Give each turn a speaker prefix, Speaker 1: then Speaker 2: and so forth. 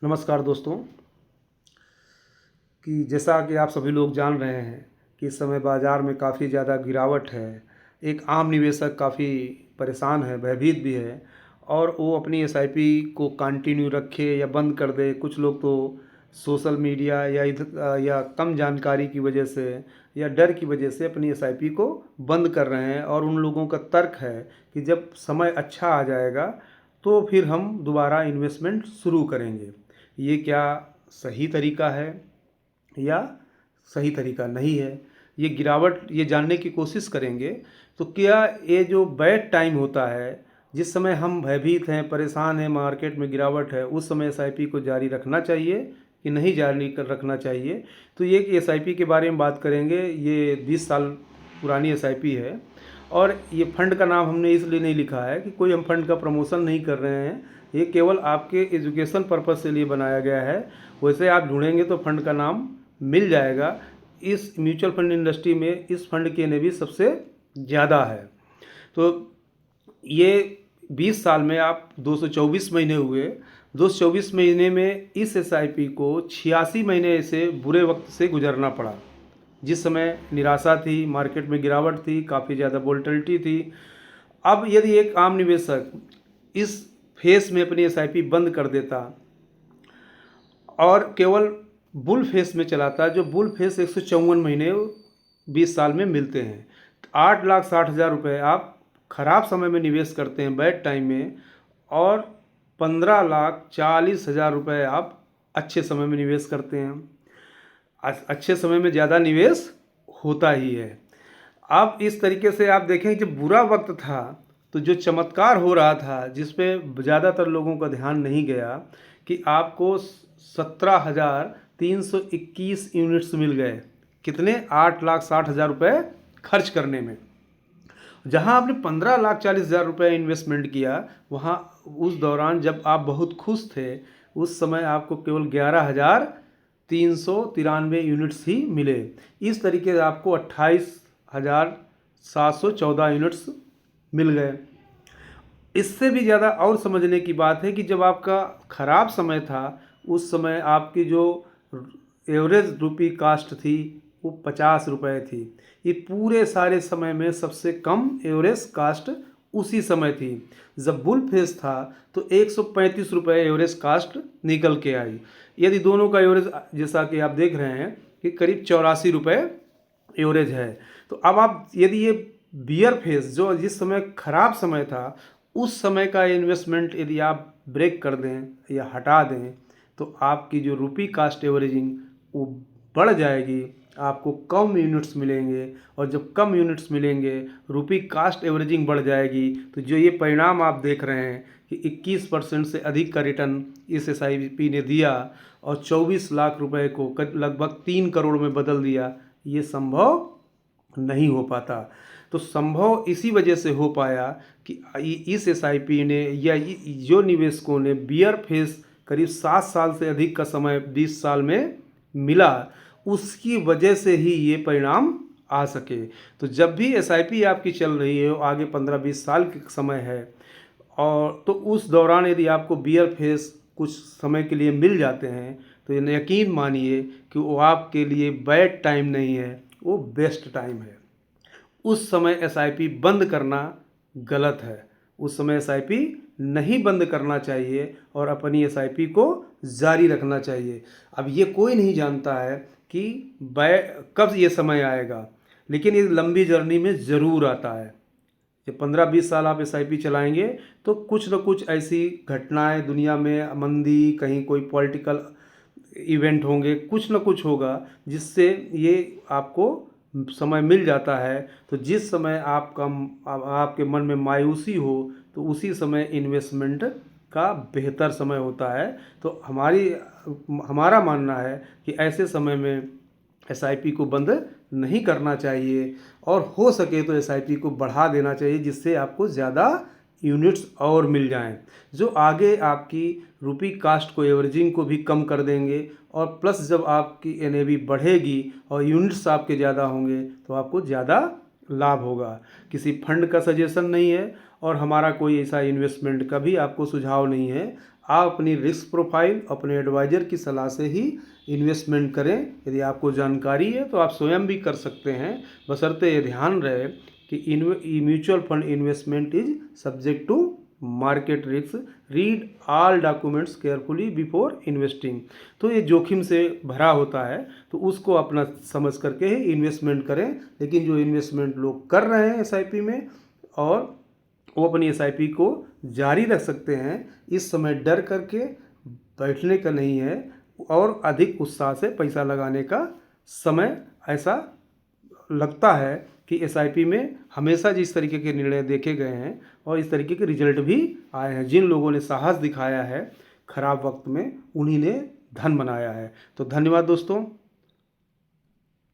Speaker 1: नमस्कार दोस्तों। कि जैसा कि आप सभी लोग जान रहे हैं कि इस समय बाज़ार में काफ़ी ज़्यादा गिरावट है। एक आम निवेशक काफ़ी परेशान है, भयभीत भी है और वो अपनी एसआईपी को कंटिन्यू रखे या बंद कर दे। कुछ लोग तो सोशल मीडिया या कम जानकारी की वजह से या डर की वजह से अपनी एसआईपी को बंद कर रहे हैं और उन लोगों का तर्क है कि जब समय अच्छा आ जाएगा तो फिर हम दोबारा इन्वेस्टमेंट शुरू करेंगे। ये क्या सही तरीका है या सही तरीका नहीं है? ये गिरावट ये जानने की कोशिश करेंगे। तो क्या ये जो बैड टाइम होता है, जिस समय हम भयभीत हैं, परेशान हैं, मार्केट में गिरावट है, उस समय एसआईपी को जारी रखना चाहिए कि नहीं जारी कर रखना चाहिए? तो ये कि एसआईपी के बारे में बात करेंगे। ये 20 साल पुरानी एसआईपी है और ये फंड का नाम हमने इसलिए नहीं लिखा है कि कोई हम फंड का प्रमोशन नहीं कर रहे हैं। ये केवल आपके एजुकेशन पर्पज़ के लिए बनाया गया है। वैसे आप ढूंढेंगे तो फंड का नाम मिल जाएगा। इस म्यूचुअल फंड इंडस्ट्री में इस फंड की एनएवी सबसे ज़्यादा है। तो ये 20 साल में आप 224 महीने हुए। 224 महीने में इस एसआईपी को 86 महीने से बुरे वक्त से गुजरना पड़ा, जिस समय निराशा थी, मार्केट में गिरावट थी, काफ़ी ज़्यादा वोलेटिलिटी थी। अब यदि एक आम निवेशक इस फेस में अपनी एसआईपी बंद कर देता और केवल बुल फेस में चलाता, जो बुल फेस 154 महीने 20 साल में मिलते हैं, 8,60,000 रुपये आप ख़राब समय में निवेश करते हैं, बैड टाइम में, और 15,40,000 रुपये आप अच्छे समय में निवेश करते हैं। अच्छे समय में ज़्यादा निवेश होता ही है। अब इस तरीके से आप देखें, जब बुरा वक्त था तो जो चमत्कार हो रहा था, जिस पे ज़्यादातर लोगों का ध्यान नहीं गया, कि आपको 17,321 यूनिट्स मिल गए। कितने? 8,60,000 रुपये खर्च करने में। जहां आपने 15,40,000 रुपये इन्वेस्टमेंट किया, वहां उस दौरान जब आप बहुत खुश थे, उस समय आपको केवल 11,393 यूनिट्स ही मिले। इस तरीके से आपको 28,714 यूनिट्स मिल गए। इससे भी ज़्यादा और समझने की बात है कि जब आपका ख़राब समय था, उस समय आपकी जो एवरेज रुपी कास्ट थी वो 50 रुपये थी। ये पूरे सारे समय में सबसे कम एवरेज कास्ट उसी समय थी। जब बुल फेस था तो 135 रुपये एवरेज कास्ट निकल के आई। यदि दोनों का एवरेज, जैसा कि आप देख रहे हैं कि करीब 84 रुपये एवरेज है, तो अब आप यदि ये बियर फेस, जो जिस समय खराब समय था, उस समय का इन्वेस्टमेंट यदि आप ब्रेक कर दें या हटा दें, तो आपकी जो रुपी कास्ट एवरेजिंग वो बढ़ जाएगी, आपको कम यूनिट्स मिलेंगे, और जब कम यूनिट्स मिलेंगे, रुपी कास्ट एवरेजिंग बढ़ जाएगी, तो जो ये परिणाम आप देख रहे हैं कि 21% से अधिक का रिटर्न इस एसआईपी ने दिया और 24 लाख रुपए को लगभग 3 करोड़ में बदल दिया, ये संभव नहीं हो पाता। तो संभव इसी वजह से हो पाया कि इस एसआईपी ने या जो निवेशकों ने बियर फेस करीब 7 साल से अधिक का समय 20 साल में मिला, उसकी वजह से ही ये परिणाम आ सके। तो जब भी एसआईपी आपकी चल रही है, आगे 15-20 साल का समय है, और तो उस दौरान यदि आपको बियर फेस कुछ समय के लिए मिल जाते हैं, तो यकीन मानिए कि वो आपके लिए बैड टाइम नहीं है, वो बेस्ट टाइम है। उस समय एसआईपी बंद करना गलत है। उस समय एसआईपी नहीं बंद करना चाहिए और अपनी एसआईपी को जारी रखना चाहिए। अब ये कोई नहीं जानता है कि कब ये समय आएगा, लेकिन ये लंबी जर्नी में ज़रूर आता है। जब 15-20 साल आप एसआईपी चलाएंगे तो कुछ न कुछ ऐसी घटनाएं, दुनिया में मंदी, कहीं कोई पॉलिटिकल इवेंट होंगे, कुछ न कुछ होगा जिससे ये आपको समय मिल जाता है। तो जिस समय आपके मन में मायूसी हो, तो उसी समय इन्वेस्टमेंट का बेहतर समय होता है। तो हमारा मानना है कि ऐसे समय में एसआईपी को बंद नहीं करना चाहिए, और हो सके तो एसआईपी को बढ़ा देना चाहिए, जिससे आपको ज़्यादा यूनिट्स और मिल जाएं, जो आगे आपकी रुपी कास्ट को, एवरेजिंग को भी कम कर देंगे। और प्लस जब आपकी एनएवी बढ़ेगी और यूनिट्स आपके ज़्यादा होंगे, तो आपको ज़्यादा लाभ होगा। किसी फंड का सजेशन नहीं है और हमारा कोई ऐसा इन्वेस्टमेंट का भी आपको सुझाव नहीं है। आप अपनी रिस्क प्रोफाइल अपने एडवाइज़र की सलाह से ही इन्वेस्टमेंट करें। यदि आपको जानकारी है तो आप स्वयं भी कर सकते हैं, बशर्ते ये ध्यान रहे कि mutual fund investment is subject to market risk, read all documents carefully before investing. तो ये जोखिम से भरा होता है, तो उसको अपना समझ करके ही इन्वेस्टमेंट करें। लेकिन जो इन्वेस्टमेंट लोग कर रहे हैं एसआईपी में, और वो अपनी एसआईपी को जारी रख सकते हैं, इस समय डर करके बैठने का नहीं है और अधिक उत्साह से पैसा लगाने का समय ऐसा लगता है कि एसआईपी में हमेशा जिस तरीके के निर्णय देखे गए हैं और इस तरीके के रिजल्ट भी आए हैं, जिन लोगों ने साहस दिखाया है खराब वक्त में, उन्हीं ने धन बनाया है। तो धन्यवाद दोस्तों।